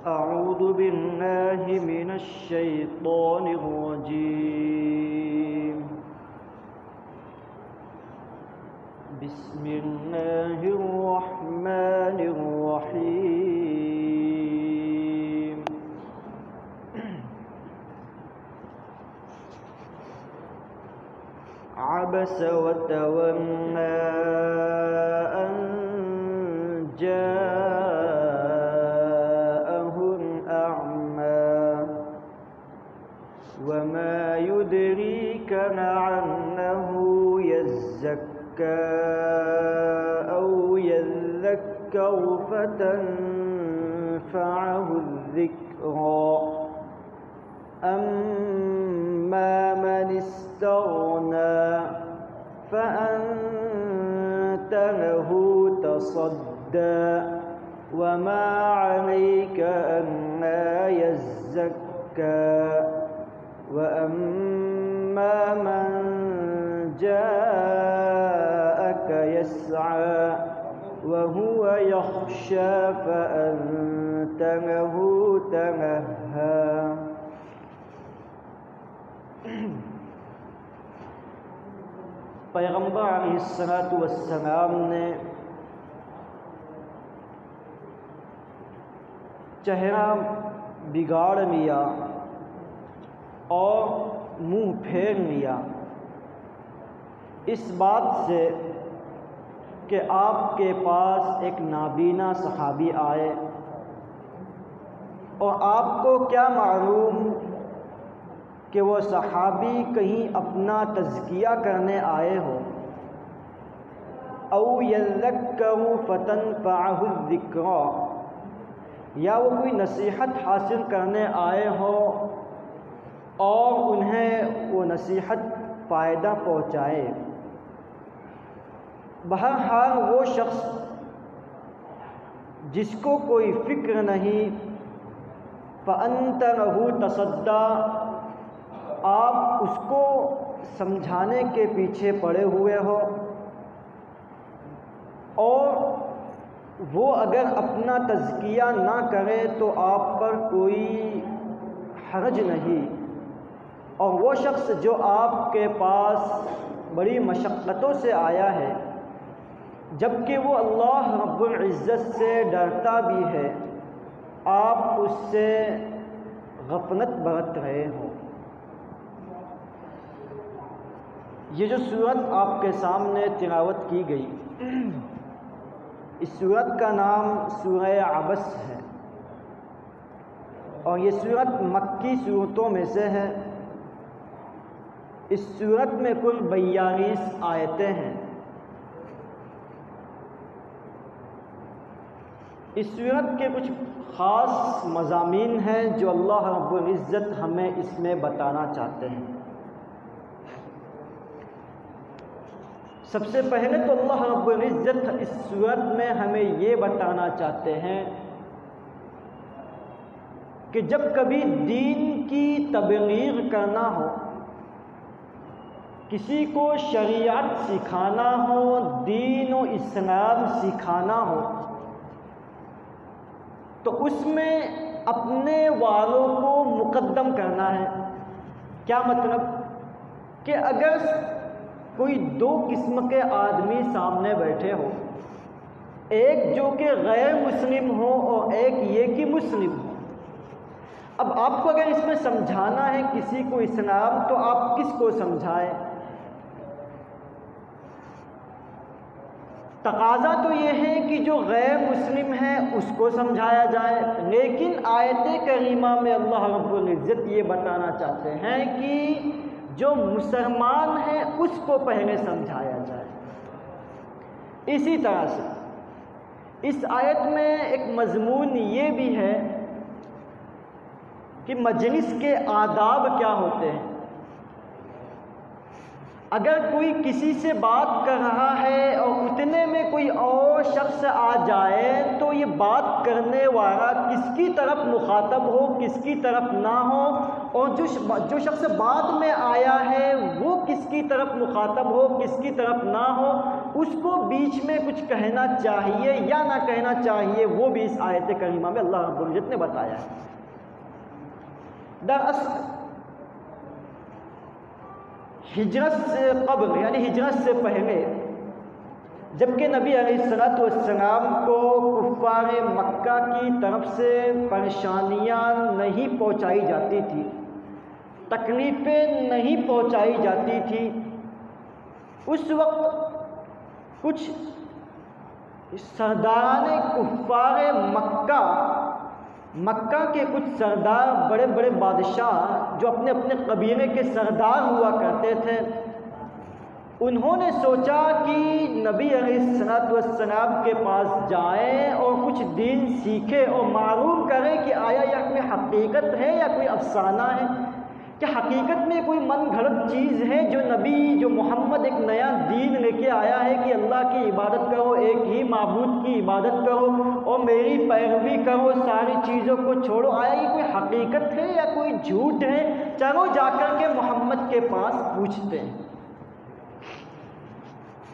أعوذ بالله من الشيطان الرجيم. بسم الله الرحمن الرحيم. عبس وتولى أن جاءه الأعمى وما يدريك لعله يزكى أو يذكر فتنفعه الذكرى أما من استغنى فأنت له تصدى وما عليك ألا يزكى وأما من جاءك يسعى وهو يخشى فأنت له تنهى. پیغمبر علیہ الصلوۃ والسلام نے چہرہ بگاڑ لیا اور منہ پھیر لیا اس بات سے کہ آپ کے پاس ایک نابینا صحابی آئے اور آپ کو کیا معلوم کہ وہ صحابی کہیں اپنا تزکیہ کرنے آئے ہو او یذکر فتنفعہ الذکریٰ یا وہ کوئی نصیحت حاصل کرنے آئے ہو اور انہیں وہ نصیحت فائدہ پہنچائے. بہرحال وہ شخص جس کو کوئی فکر نہیں فأنت لہ تصدی آپ اس کو سمجھانے کے پیچھے پڑے ہوئے ہو اور وہ اگر اپنا تزکیہ نہ کرے تو آپ پر کوئی حرج نہیں. اور وہ شخص جو آپ کے پاس بڑی مشقتوں سے آیا ہے جبکہ وہ اللہ رب العزت سے ڈرتا بھی ہے آپ اس سے غفلت برت رہے ہو. یہ جو سورت آپ کے سامنے تلاوت کی گئی اس سورت کا نام سورہ عبس ہے اور یہ سورت مکی سورتوں میں سے ہے. اس سورت میں کل 42 آیتیں ہیں. اس سورت کے کچھ خاص مضامین ہیں جو اللہ رب العزت ہمیں اس میں بتانا چاہتے ہیں. سب سے پہلے تو اللہ رب العزت اس سورت میں ہمیں یہ بتانا چاہتے ہیں کہ جب کبھی دین کی تبلیغ کرنا ہو کسی کو شریعت سکھانا ہو دین و اسلام سکھانا ہو تو اس میں اپنے والوں کو مقدم کرنا ہے. کیا مطلب کہ اگر کوئی دو قسم کے آدمی سامنے بیٹھے ہو ایک جو کہ غیر مسلم ہو اور ایک یہ کہ مسلم ہو اب آپ کو اگر اس میں سمجھانا ہے کسی کو اسلام تو آپ کس کو سمجھائیں؟ تقاضا تو یہ ہے کہ جو غیر مسلم ہے اس کو سمجھایا جائے لیکن آیت کریمہ میں اللہ رب العزت یہ بتانا چاہتے ہیں کہ جو مسلمان ہے اس کو پہلے سمجھایا جائے. اسی طرح سے اس آیت میں ایک مضمون یہ بھی ہے کہ مجلس کے آداب کیا ہوتے ہیں. اگر کوئی کسی سے بات کر رہا ہے اور اتنے میں کوئی اور شخص آ جائے تو یہ بات کرنے والا کس کی طرف مخاطب ہو کس کی طرف نہ ہو، اور جو شخص بعد میں آیا ہے وہ کس کی طرف مخاطب ہو کس کی طرف نہ ہو، اس کو بیچ میں کچھ کہنا چاہیے یا نہ کہنا چاہیے، وہ بھی اس آیت کریمہ میں اللہ رب العزت نے بتایا ہے۔ دراصل ہجرت سے قبل یعنی ہجرت سے پہلے جبکہ نبی علیہ الصلوۃ والسلام کو کفار مکہ کی طرف سے پریشانیاں نہیں پہنچائی جاتی تھی، تکلیفیں نہیں پہنچائی جاتی تھی، اس وقت کچھ سرداران کفار مکہ کے کچھ سردار بڑے بڑے بادشاہ جو اپنے اپنے قبیلے کے سردار ہوا کرتے تھے، انہوں نے سوچا کہ نبی علیہ الصلوۃ والسلام کے پاس جائیں اور کچھ دین سیکھیں اور معلوم کریں کہ آیا یہ کوئی حقیقت ہے یا کوئی افسانہ ہے، کہ حقیقت میں کوئی من گھڑت چیز ہے جو محمد ایک نیا دین لے کے آیا ہے کہ اللہ کی عبادت کرو، ایک ہی معبود کی عبادت کرو اور میری پیروی کرو، ساری چیزوں کو چھوڑو، آیا یہ کوئی حقیقت ہے یا کوئی جھوٹ ہے، چلو جا کر کے محمد کے پاس پوچھتے ہیں۔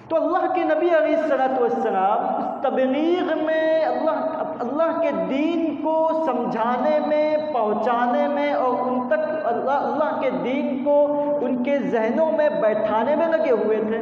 تو اللہ کے نبی علیہ الصلوۃ والسلام اس تبلیغ میں اللہ کے دین کو سمجھانے میں، پہنچانے میں اور ان تک اللہ کے دین کو ان کے ذہنوں میں بیٹھانے میں لگے ہوئے تھے۔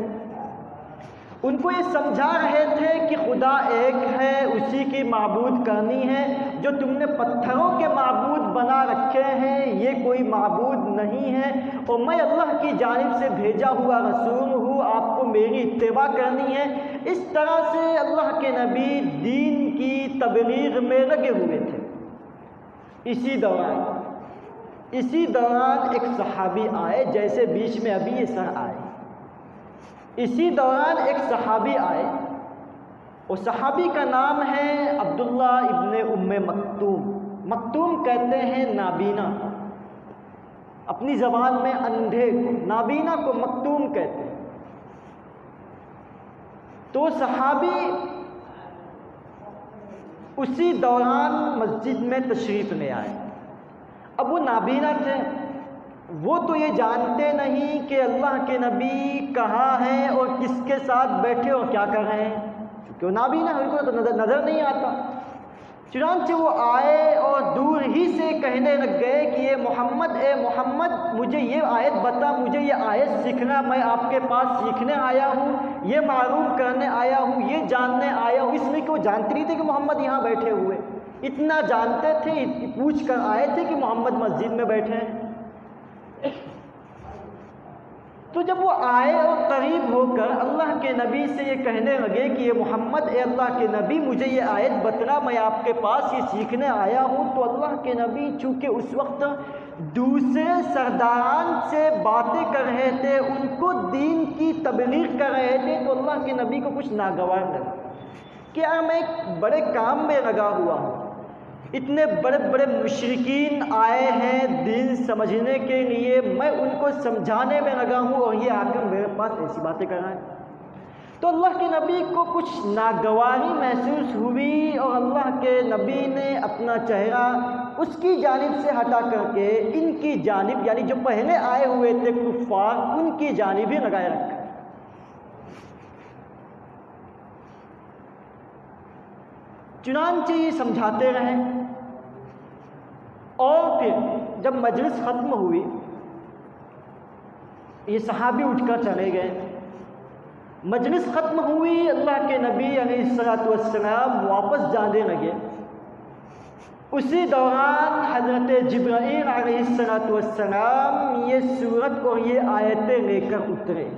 ان کو یہ سمجھا رہے تھے کہ خدا ایک ہے، اسی کی معبود کرنی ہے، جو تم نے پتھروں کے معبود بنا رکھے ہیں یہ کوئی معبود نہیں ہے، اور میں اللہ کی جانب سے بھیجا ہوا رسول ہوں، آپ کو میری اتباع کرنی ہے۔ اس طرح سے اللہ کے نبی دین کی تبلیغ میں لگے ہوئے تھے۔ اسی دوران ایک صحابی آئے، جیسے بیچ میں ابھی یہ سر آئے، اسی دوران ایک صحابی آئے، اور صحابی کا نام ہے عبداللہ ابن ام مکتوم۔ مکتوم کہتے ہیں نابینا، اپنی زبان میں اندھے کو، نابینا کو مکتوم کہتے ہیں۔ تو صحابی اسی دوران مسجد میں تشریف لے آئے۔ اب وہ نابینا تھے، وہ تو یہ جانتے نہیں کہ اللہ کے نبی کہاں ہیں اور کس کے ساتھ بیٹھے اور کیا کر رہے ہیں، کیونکہ وہ نابینا ہے، ان کو تو نظر نہیں آتا۔ چنانچہ وہ آئے اور دور ہی سے کہنے لگ گئے کہ اے محمد مجھے یہ آیت بتا، مجھے یہ آیت سیکھنا، میں آپ کے پاس سیکھنے آیا ہوں، یہ معلوم کرنے آیا ہوں، یہ جاننے آیا ہوں۔ اس لیے کہ وہ جانتے نہیں تھے کہ محمد یہاں بیٹھے ہوئے، اتنا جانتے تھے، پوچھ کر آئے تھے کہ محمد مسجد میں بیٹھے ہیں۔ تو جب وہ آئے اور قریب ہو کر اللہ کے نبی سے یہ کہنے لگے کہ یہ محمد، اے اللہ کے نبی مجھے یہ آیت بتلا، میں آپ کے پاس یہ سیکھنے آیا ہوں، تو اللہ کے نبی چونکہ اس وقت دوسرے سرداران سے باتیں کر رہے تھے، ان کو دین کی تبلیغ کر رہے تھے، تو اللہ کے نبی کو کچھ ناگوار لگا کہ یار میں ایک بڑے کام میں لگا ہوا ہوں، اتنے بڑے بڑے مشرکین آئے ہیں دین سمجھنے کے لیے، میں ان کو سمجھانے میں لگا ہوں اور یہ آ کر میرے پاس ایسی باتیں کر رہا ہے۔ تو اللہ کے نبی کو کچھ ناگواری محسوس ہوئی اور اللہ کے نبی نے اپنا چہرہ اس کی جانب سے ہٹا کر کے ان کی جانب، یعنی جو پہلے آئے ہوئے تھے کفار، ان کی جانب ہی لگائے رکھا۔ چنانچہ یہ سمجھاتے رہے، اور پھر جب مجلس ختم ہوئی یہ صحابی اٹھ کر چلے گئے۔ مجلس ختم ہوئی، اللہ کے نبی علیہ الصلوۃ والسلام واپس جانے لگے۔ اسی دوران حضرت جبرائیل علیہ الصلوۃ والسلام یہ سورت اور یہ آیتیں لے کر اترے،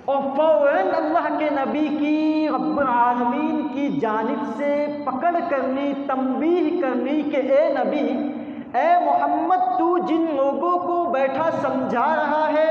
اور فوراً اللہ کے نبی کی رب العالمین کی جانب سے پکڑ کرنی، تنبیہ کرنی کہ اے نبی، اے محمد، تو جن لوگوں کو بیٹھا سمجھا رہا ہے،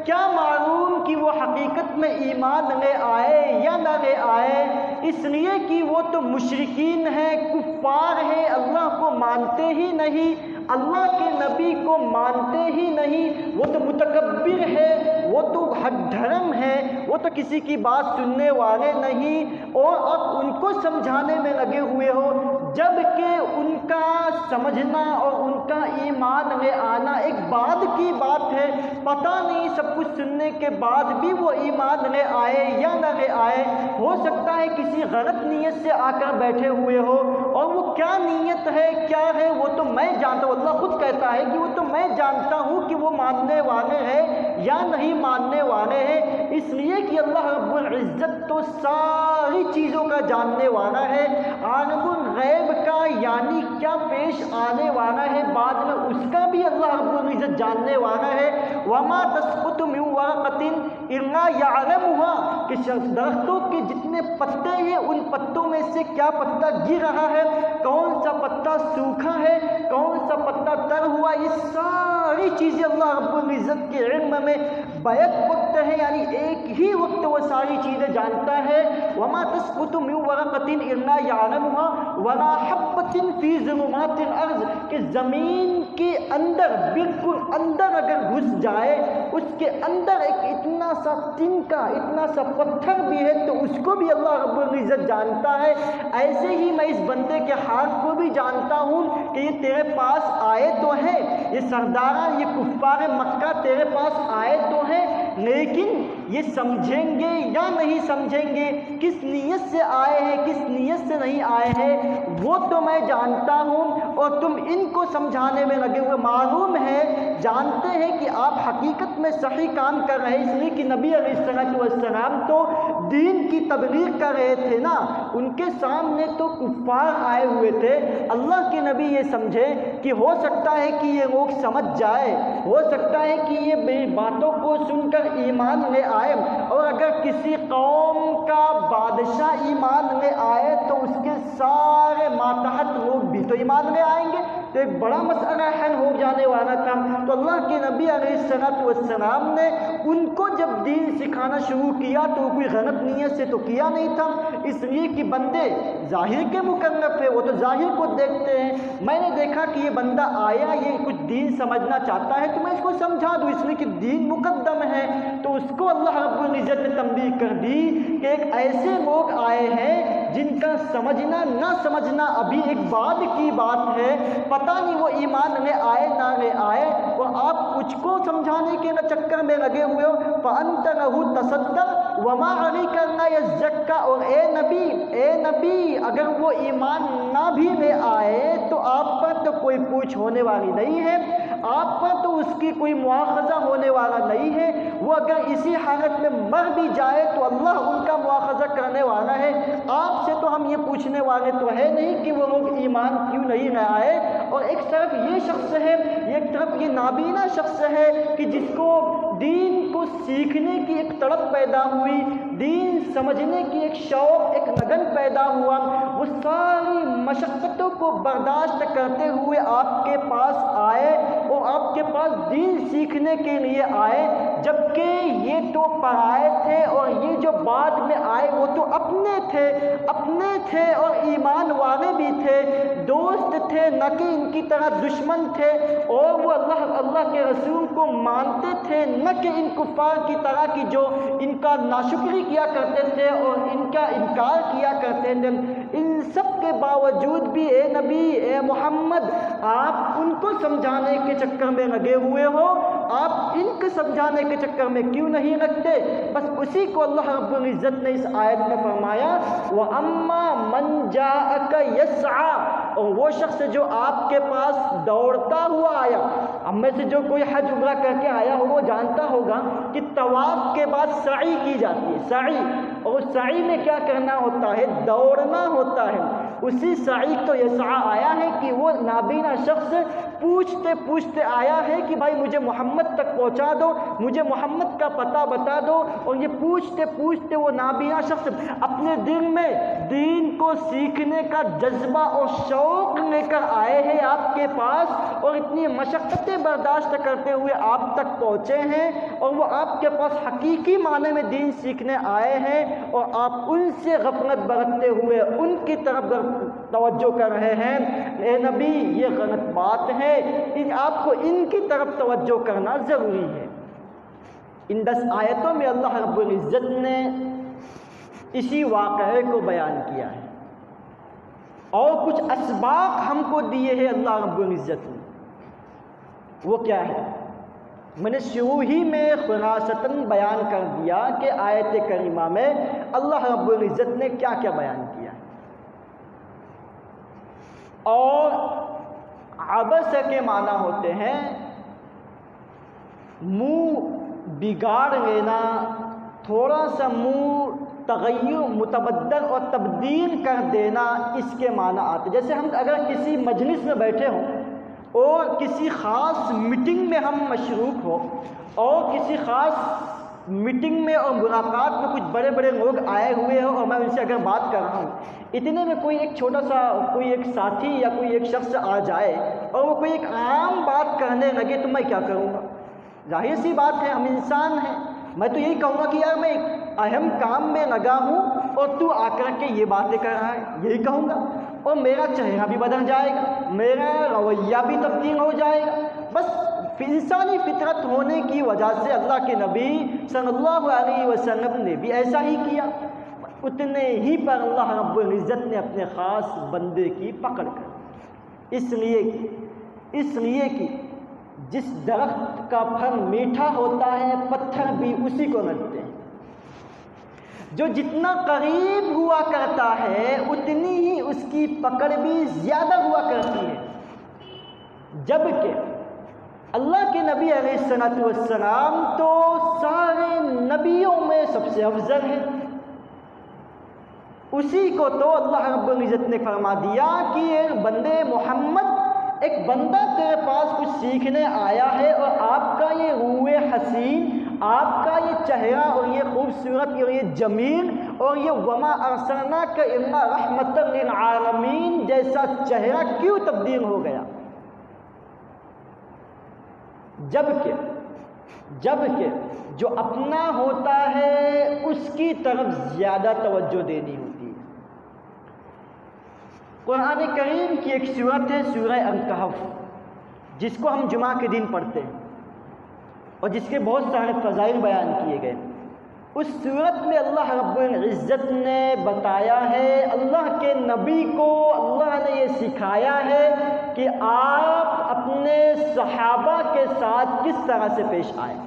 کیا معلوم کہ وہ حقیقت میں ایمان لے آئے یا نہ لے آئے، اس لیے کہ وہ تو مشرکین ہیں، کفار ہیں، اللہ کو مانتے ہی نہیں، اللہ کے نبی کو مانتے ہی نہیں، وہ تو متکبر ہے، وہ تو ہٹ دھرم ہے، وہ تو کسی کی بات سننے والے نہیں، اور اب ان کو سمجھانے میں لگے ہوئے ہو، جبکہ ان کا سمجھنا اور ان کا ایمان لے آنا ایک بعد کی بات ہے۔ پتہ نہیں سب کچھ سننے کے بعد بھی وہ ایمان لے آئے یا نہ لے آئے، ہو سکتا ہے کسی غلط نیت سے آ کر بیٹھے ہوئے ہو، اور وہ کیا نیت ہے کیا ہے وہ تو میں جانتا ہوں۔ اللہ خود کہتا ہے کہ وہ تو میں جانتا ہوں کہ وہ ماننے والے ہیں یا نہیں ماننے والے ہیں، اس لیے کہ اللہ رب العزت تو ساری چیزوں کا جاننے والا ہے، عالم الغیب کا یعنی کیا پیش آنے والا ہے بعد میں اس کا بھی اللہ رب العزت جاننے والا ہے۔ وما تسقط من ورقۃ الا يعلمها، کہ درختوں کے جتنے پتے ہیں ان پتوں میں سے کیا پتا گر رہا ہے، کون سا پتا سوکھا ہے، کون سا پتا تر ہوا، یہ ساری چیزیں اللہ رب العزت کے علم میں بیک وقت ہے، یعنی ایک ہی وقت وہ ساری چیزیں جانتا ہے۔ وما تسقط من ورقۃ الا يعلمها ولا حبۃ فی ظلمات الارض، کہ زمین کے اندر بالکل اندر اگر گھس جائے، اس کے اندر ایک اتنا سا تنکا اتنا سا پتھر بھی ہے تو اس کو بھی اللہ رب العزت جانتا ہے۔ ایسے ہی میں اس بندے کے حال کو بھی جانتا ہوں کہ یہ تیرے پاس آئے تو ہیں، یہ سرداران یہ کفار مکہ تیرے پاس آئے تو ہیں، لیکن یہ سمجھیں گے یا نہیں سمجھیں گے، کس نیت سے آئے ہیں کس نیت سے نہیں آئے ہیں وہ تو میں جانتا ہوں، اور تم ان کو سمجھانے میں لگے ہوئے، معلوم ہے جانتے ہیں کہ آپ حقیقت میں صحیح کام کر رہے ہیں، اس لیے کہ نبی علیہ السلام تو دین کی تبلیغ کر رہے تھے نا، ان کے سامنے تو کفار آئے ہوئے تھے۔ اللہ کے نبی یہ سمجھے کہ ہو سکتا ہے کہ یہ لوگ سمجھ جائے، ہو سکتا ہے کہ یہ میری باتوں کو سن کر ایمان لے آئے، اور اگر کسی قوم کا بادشاہ ایمان لے آئے تو اس کے سارے ماتحت لوگ بھی تو ایمان لے آئیں گے، تو ایک بڑا مسئلہ حل ہو جانے والا تھا۔ تو اللہ کے نبی علیہ السلام نے ان کو جب دین سکھانا شروع کیا تو کوئی غلط نیت سے تو کیا نہیں تھا، اس لیے کہ بندے ظاہر کے مکلف ہے، وہ تو ظاہر کو دیکھتے ہیں۔ میں نے دیکھا کہ یہ بندہ آیا یہ کچھ دین سمجھنا چاہتا ہے تو میں اس کو سمجھا دوں، اس لیے کہ دین مقدم ہے، تو اس کو اللہ رب العزت نے تنبیہ کر دی کہ ایک ایسے لوگ آئے ہیں جن کا سمجھنا نہ سمجھنا ابھی ایک بعد کی بات ہے، پتہ نہیں وہ ایمان لے آئے نہ لے آئے، اور آپ کچھ کو سمجھانے کے چکر میں لگے ہوئے ہو، فَأَنْتَ لَهُ تَصَدَّقْ وَمَا عَلَيْكَ أَلَّا يَزَّكَّىٰ، اور اے نبی اگر وہ ایمان نہ بھی لے آئے تو آپ پر تو کوئی پوچھ ہونے والی نہیں ہے، آپ پر تو اس کی کوئی مواخذہ ہونے والا نہیں ہے، وہ اگر اسی حالت میں مر بھی جائے تو اللہ ان کا مواخذہ کرنے والا ہے، آپ سے تو ہم یہ پوچھنے والے تو ہے نہیں کہ وہ لوگ ایمان کیوں نہیں لے آئے۔ اور ایک طرف یہ شخص ہے، ایک طرف یہ نابینا شخص ہے کہ جس کو دین کو سیکھنے کی ایک تڑپ پیدا ہوئی، دین سمجھنے کی ایک شوق ایک لگن پیدا ہوا، وہ ساری مشقتوں کو برداشت کرتے ہوئے آپ کے پاس آئے اور آپ کے پاس دین سیکھنے کے لیے آئے، جبکہ یہ تو پرائے تھے اور یہ جو بعد میں آئے وہ تو اپنے تھے اور ایمان والے بھی تھے، دوست تھے نہ کہ ان کی طرح دشمن تھے، اور وہ اللہ کے رسول کو مانتے تھے نہ کہ ان کفار کی طرح کی جو ان کا ناشکری کیا کرتے تھے اور ان کا انکار کیا کرتے تھے۔ ان سب کے باوجود بھی اے نبی اے محمد آپ ان کو سمجھانے کے چکر میں لگے ہوئے ہو، آپ ان کو سمجھانے کے چکر میں کیوں نہیں لگتے؟ بس اسی کو اللہ رب العزت نے اس آیت میں فرمایا وَأَمَّا مَنْ جَاءَكَ يَسْعَىٰ، اور وہ شخص جو آپ کے پاس دوڑتا ہوا آیا، ہم میں سے جو کوئی حج عمرہ کر کے آیا ہو وہ جانتا ہوگا کہ طواف کے بعد سعی کی جاتی ہے، سعی، اور سعی میں کیا کرنا ہوتا ہے؟ دوڑنا ہوتا ہے، اسی سعی تو یسعیٰ آیا ہے کہ وہ نابینا شخص پوچھتے آیا ہے کہ بھائی مجھے محمد تک پہنچا دو، مجھے محمد کا پتہ بتا دو، اور یہ پوچھتے وہ نابینا شخص اپنے دل میں دین کو سیکھنے کا جذبہ اور شوق لے کر آئے ہیں آپ کے پاس، اور اتنی مشقتیں برداشت کرتے ہوئے آپ تک پہنچے ہیں، اور وہ آپ کے پاس حقیقی معنی میں دین سیکھنے آئے ہیں، اور آپ ان سے غفلت برتتے ہوئے ان کی طرف توجہ کر رہے ہیں۔ اے نبی یہ غلط بات ہے، آپ کو ان کی طرف توجہ کرنا ضروری ہے۔ ان 10 آیتوں میں اللہ رب العزت نے اسی واقعے کو بیان کیا ہے، اور کچھ اسباق ہم کو دیے ہیں اللہ رب العزت نے۔ وہ کیا ہے؟ میں نے شروع ہی میں خلاصتاً بیان کر دیا کہ آیت کریمہ میں اللہ رب العزت نے کیا کیا بیان کیا ہے۔ اور عبس کے معنی ہوتے ہیں منہ بگاڑ لینا، تھوڑا سا منہ تغیر، متبدل اور تبدیل کر دینا، اس کے معنی آتے۔ جیسے ہم اگر کسی مجلس میں بیٹھے ہوں اور کسی خاص میٹنگ میں ہم مشروف ہو، اور کسی خاص میٹنگ میں اور ملاقات میں کچھ بڑے بڑے لوگ آئے ہوئے ہوں، اور میں ان سے اگر بات کر رہا ہوں، اتنے میں کوئی ایک چھوٹا سا کوئی ایک ساتھی یا کوئی ایک شخص آ جائے اور وہ کوئی ایک عام بات کرنے لگے، تو میں کیا کروں گا؟ ظاہر سی بات ہے، ہم انسان ہیں، میں تو یہی کہوں گا کہ یار میں ایک اہم کام میں لگا ہوں اور تو آ کر کے یہ باتیں کر رہا ہے، یہی کہوں گا، اور میرا چہرہ بھی بدل جائے گا، میرا رویہ بھی تبدیل ہو جائے گا۔ بس انسانی فطرت ہونے کی وجہ سے اللہ کے نبی صلی اللہ علیہ وسلم نے بھی ایسا ہی کیا۔ اتنے ہی پر اللہ رب العزت نے اپنے خاص بندے کی پکڑ کر، اس لیے کہ جس درخت کا پھل میٹھا ہوتا ہے پتھر بھی اسی کو لگتے ہیں، جو جتنا قریب ہوا کرتا ہے اتنی ہی اس کی پکڑ بھی زیادہ ہوا کرتی ہے۔ جبکہ اللہ کے نبی علیہ الصلوۃ والسلام تو سارے نبیوں میں سب سے افضل ہے، اسی کو تو اللہ رب العزت نے فرما دیا کہ ایک بندے محمد، ایک بندہ تیرے پاس کچھ سیکھنے آیا ہے، اور آپ کا یہ روح حسین، آپ کا یہ چہرہ اور یہ خوبصورت اور یہ جمیل اور یہ وما ارسلناک الا رحمۃ للعالمین جیسا چہرہ کیوں تبدیل ہو گیا؟ جبکہ جو اپنا ہوتا ہے اس کی طرف زیادہ توجہ دینی ہوتی ہے۔ قرآن کریم کی ایک سورت ہے سورہ الکہف، جس کو ہم جمعہ کے دن پڑھتے ہیں اور جس کے بہت سارے فضائل بیان کیے گئے۔ اس سورت میں اللہ رب العزت نے بتایا ہے، اللہ کے نبی کو اللہ نے یہ سکھایا ہے کہ آپ اپنے صحابہ کے ساتھ کس طرح سے پیش آئیں۔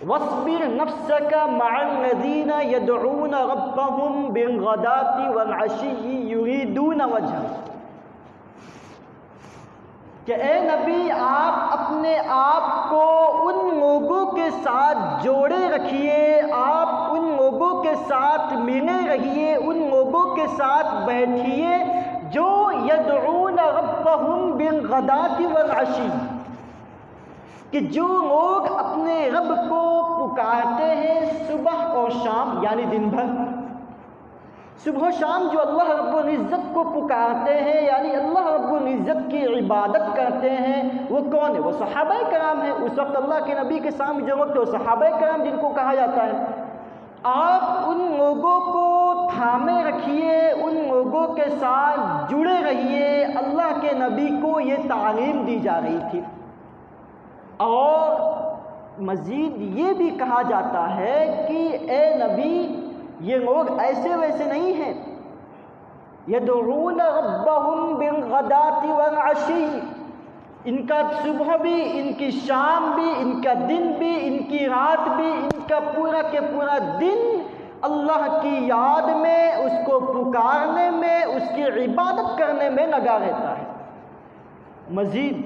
وَاصْبِرْ نَفْسَكَ مَعَ الَّذِينَ يَدْعُونَ رَبَّهُمْ بِالْغَدَاةِ وَالْعَشِيِّ يُرِيدُونَ وَجْهَهُ، کہ اے نبی آپ اپنے آپ کو ان لوگوں کے ساتھ جوڑے رکھیے، آپ ان لوگوں کے ساتھ ملے رہیے، ان لوگوں کے ساتھ بیٹھیے جو یدعون ربهم بالغداة والعشی، کہ جو لوگ اپنے رب کو پکارتے ہیں صبح اور شام، یعنی دن بھر، صبح و شام جو اللہ رب العزت کو پکارتے ہیں، یعنی اللہ رب العزت کی عبادت کرتے ہیں، وہ کون ہے؟ وہ صحابہ کرام ہیں۔ اس وقت اللہ کے نبی کے سامنے جو وقت، وہ صحابہ کرام جن کو کہا جاتا ہے۔ آپ ان لوگوں کو تھامے رکھیے، ان لوگوں کے ساتھ جڑے رہیے۔ اللہ کے نبی کو یہ تعلیم دی جا رہی تھی، اور مزید یہ بھی کہا جاتا ہے کہ اے نبی یہ لوگ ایسے ویسے نہیں ہیں، یدعون ربهم بالغداة والعشی، ان کا صبح بھی، ان کی شام بھی، ان کا دن بھی، ان کی رات بھی، ان کا پورا کے پورا دن اللہ کی یاد میں، اس کو پکارنے میں، اس کی عبادت کرنے میں لگا رہتا ہے۔ مزید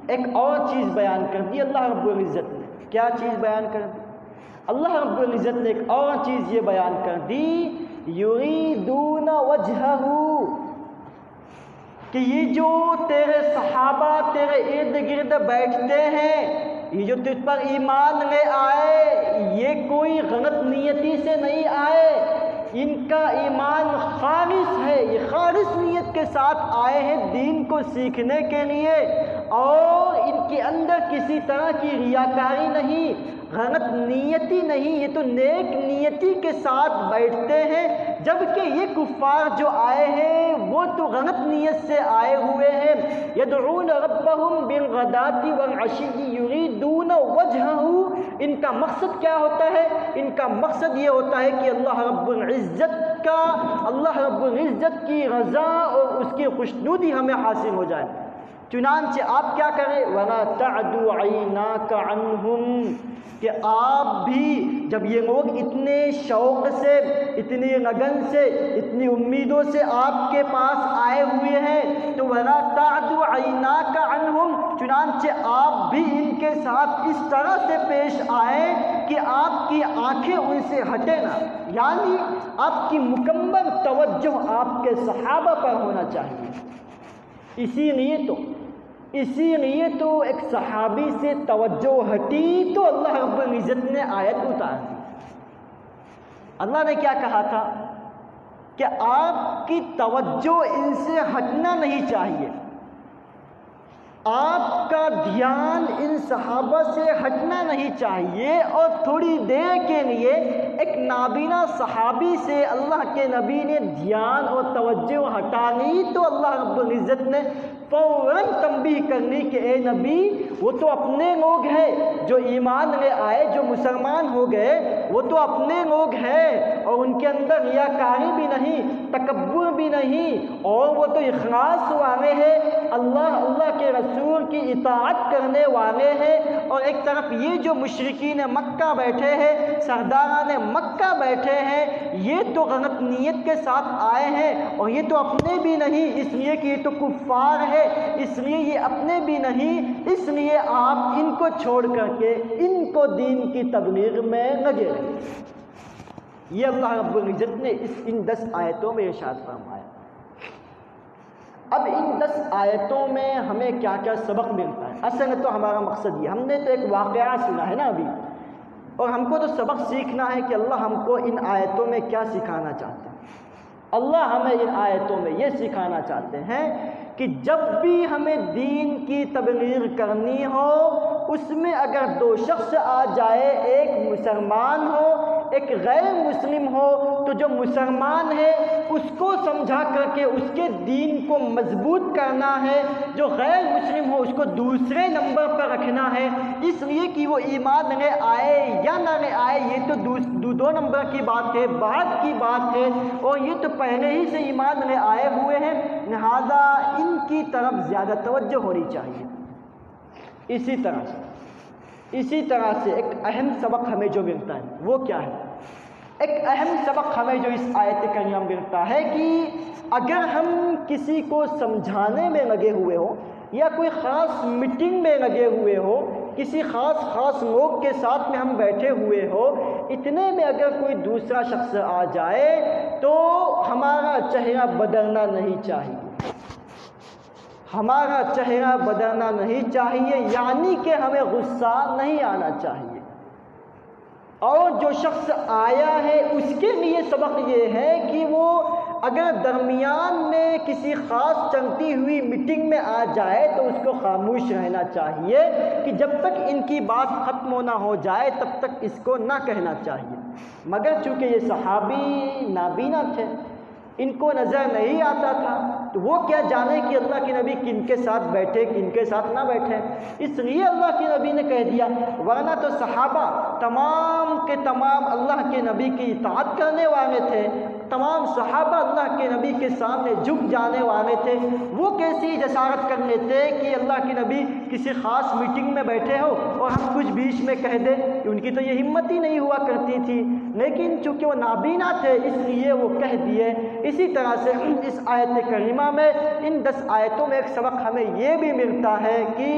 ایک اور چیز بیان کر دی اللہ رب العزت نے۔ کیا چیز بیان کر دی؟ اللہ رب العزت نے ایک اور چیز یہ بیان کر دی، یریدون وجہہ، کہ یہ جو تیرے صحابہ تیرے ارد گرد بیٹھتے ہیں، یہ جو تجھ پر ایمان لے آئے، یہ کوئی غلط نیتی سے نہیں آئے، ان کا ایمان خالص ہے، یہ خالص نیت کے ساتھ آئے ہیں دین کو سیکھنے کے لیے، اور ان کے اندر کسی طرح کی ریاکاری نہیں، غلط نیتی نہیں، یہ تو نیک نیتی کے ساتھ بیٹھتے ہیں، جبکہ یہ کفار جو آئے ہیں وہ تو غلط نیت سے آئے ہوئے ہیں۔ یدعون ربهم بالغداۃ والعشی یریدون وجہہ، ان کا مقصد کیا ہوتا ہے؟ ان کا مقصد یہ ہوتا ہے کہ اللہ رب العزت کی رضا اور اس کی خوشنودی ہمیں حاصل ہو جائے۔ چنانچہ آپ کیا کریں؟ وَلَا تَعْدُ عَيْنَاكَ عَنْهُمْ، کہ آپ بھی جب یہ لوگ اتنے شوق سے، اتنی لگن سے، اتنی امیدوں سے آپ کے پاس آئے ہوئے ہیں تو وَلَا تَعْدُ عَيْنَاكَ عَنْهُمْ، چنانچہ آپ بھی ان کے ساتھ اس طرح سے پیش آئیں کہ آپ کی آنکھیں ان سے ہٹے نہ، یعنی آپ کی مکمل توجہ آپ کے صحابہ پر ہونا چاہیے۔ اسی لیے تو ایک صحابی سے توجہ ہٹی تو اللہ رب العزت نے آیت اتار دی۔ اللہ نے کیا کہا تھا کہ آپ کی توجہ ان سے ہٹنا نہیں چاہیے، آپ کا دھیان ان صحابہ سے ہٹنا نہیں چاہیے، اور تھوڑی دیر کے لیے ایک نابینا صحابی سے اللہ کے نبی نے دھیان اور توجہ ہٹا لی تو اللہ رب العزت نے فوراً تنبیہ کرنی کہ اے نبی وہ تو اپنے لوگ ہیں جو ایمان لے آئے، جو مسلمان ہو گئے، وہ تو اپنے لوگ ہیں اور ان کے اندر ریاکاری بھی نہیں، تکبر بھی نہیں، اور وہ تو اخلاص والے ہیں، اللہ کے رسول کی اطاعت کرنے والے ہیں۔ اور ایک طرف یہ جو مشرکین مکہ بیٹھے ہیں، سرداران مکہ بیٹھے ہیں، یہ تو غلط نیت کے ساتھ آئے ہیں، اور یہ تو اپنے بھی نہیں، اس لیے کہ یہ تو کفار ہے، اس لیے یہ اپنے بھی نہیں، اس لیے آپ ان کو چھوڑ کر کے ان کو دین کی تبلیغ میں لگے رہے۔ یہ اللہ رب العزت نے ان 10 آیتوں میں ارشاد فرمایا۔ اب ان 10 آیتوں میں ہمیں کیا کیا سبق ملتا ہے؟ اصل میں تو ہمارا مقصد یہ، ہم نے تو ایک واقعہ سنا ہے نا ابھی، اور ہم کو تو سبق سیکھنا ہے کہ اللہ ہم کو ان آیتوں میں کیا سکھانا چاہتے ہیں۔ اللہ ہمیں ان آیتوں میں یہ سکھانا چاہتے ہیں کہ جب بھی ہمیں دین کی تبلیغ کرنی ہو، اس میں اگر 2 شخص آ جائے، ایک مسلمان ہو ایک غیر مسلم ہو، تو جو مسلمان ہے اس کو سمجھا کر کے اس کے دین کو مضبوط کرنا ہے، جو غیر مسلم ہو اس کو دوسرے نمبر پر رکھنا ہے، اس لیے کہ وہ ایمان لے آئے یا نہ لے آئے یہ تو 2 نمبر کی بات ہے، بعد کی بات ہے، اور یہ تو پہلے ہی سے ایمان لے آئے ہوئے ہیں، لہذا ان کی طرف زیادہ توجہ ہونی چاہیے۔ اسی طرح سے ایک اہم سبق ہمیں جو ملتا ہے وہ کیا ہے؟ ایک اہم سبق ہمیں جو اس آیت کریمہ میں ملتا ہے کہ اگر ہم کسی کو سمجھانے میں لگے ہوئے ہو یا کوئی خاص میٹنگ میں لگے ہوئے ہو، کسی خاص لوگ کے ساتھ میں ہم بیٹھے ہوئے ہو، اتنے میں اگر کوئی دوسرا شخص آ جائے تو ہمارا چہرہ بدلنا نہیں چاہیے، ہمارا چہرہ بدلنا نہیں چاہیے، یعنی کہ ہمیں غصہ نہیں آنا چاہیے۔ اور جو شخص آیا ہے اس کے لیے سبق یہ ہے کہ وہ اگر درمیان میں کسی خاص چلتی ہوئی میٹنگ میں آ جائے تو اس کو خاموش رہنا چاہیے کہ جب تک ان کی بات ختم نہ ہو جائے تب تک اس کو نہ کہنا چاہیے۔ مگر چونکہ یہ صحابی نابینا تھے، ان کو نظر نہیں آتا تھا، تو وہ کیا جانے کہ اللہ کے نبی کن کے ساتھ بیٹھے کن کے ساتھ نہ بیٹھے، اس لیے اللہ کے نبی نے کہہ دیا، ورنہ تو صحابہ تمام کے تمام اللہ کے نبی کی اطاعت کرنے والے تھے، تمام صحابہ اللہ کے نبی کے سامنے جھک جانے والے تھے، وہ کیسی جسارت کر لیتے کہ اللہ کے نبی کسی خاص میٹنگ میں بیٹھے ہو اور ہم کچھ بیچ میں کہہ دیں، کہ ان کی تو یہ ہمت ہی نہیں ہوا کرتی تھی، لیکن چونکہ وہ نابینا تھے اس لیے وہ کہہ دیے۔ اسی طرح سے اس آیت کریمہ میں ان 10 آیتوں میں ایک سبق ہمیں یہ بھی ملتا ہے کہ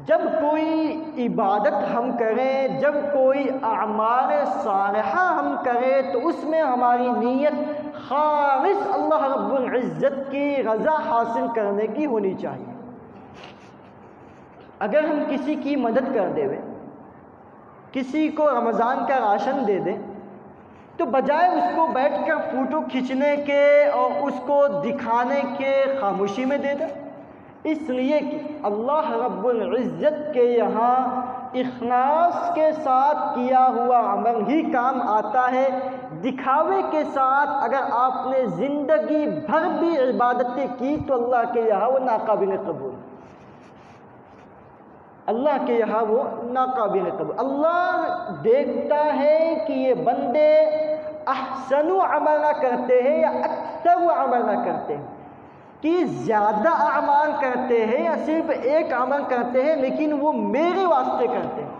جب کوئی عبادت ہم کریں، جب کوئی اعمال صالحہ ہم کریں تو اس میں ہماری نیت خالص اللہ رب العزت کی رضا حاصل کرنے کی ہونی چاہیے۔ اگر ہم کسی کی مدد کر دیں، کسی کو رمضان کا راشن دے دیں، تو بجائے اس کو بیٹھ کر فوٹو کھینچنے کے اور اس کو دکھانے کے خاموشی میں دے دیں، اس لیے کہ اللہ رب العزت کے یہاں اخلاص کے ساتھ کیا ہوا عمل ہی کام آتا ہے۔ دکھاوے کے ساتھ اگر آپ نے زندگی بھر بھی عبادتیں کی تو اللہ کے یہاں وہ ناقابل قبول، اللہ کے یہاں وہ ناقابل قبول۔ اللہ دیکھتا ہے کہ یہ بندے احسن عمل کرتے ہیں یا اکثر عمل کرتے ہیں، کہ زیادہ اعمال کرتے ہیں یا صرف ایک عمل کرتے ہیں لیکن وہ میرے واسطے کرتے ہیں۔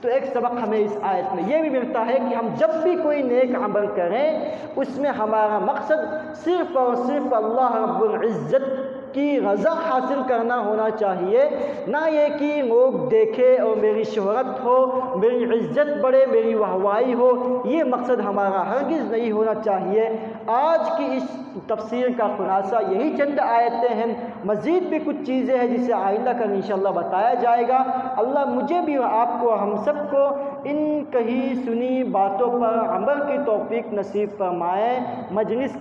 تو ایک سبق ہمیں اس آیت میں یہ بھی ملتا ہے کہ ہم جب بھی کوئی نیک عمل کریں اس میں ہمارا مقصد صرف اور صرف اللہ رب العزت کی رضا حاصل کرنا ہونا چاہیے، نہ یہ کہ لوگ دیکھے اور میری شہرت ہو، میری عزت بڑھے، میری واہوائی ہو، یہ مقصد ہمارا ہرگز نہیں ہونا چاہیے۔ آج کی اس تفسیر کا خلاصہ یہی چند آیتیں ہیں، مزید بھی کچھ چیزیں ہیں جسے آئندہ کل انشاءاللہ بتایا جائے گا۔ اللہ مجھے بھی اور آپ کو، ہم سب کو ان کہی سنی باتوں پر عمل کی توفیق نصیب فرمائے۔ مجلس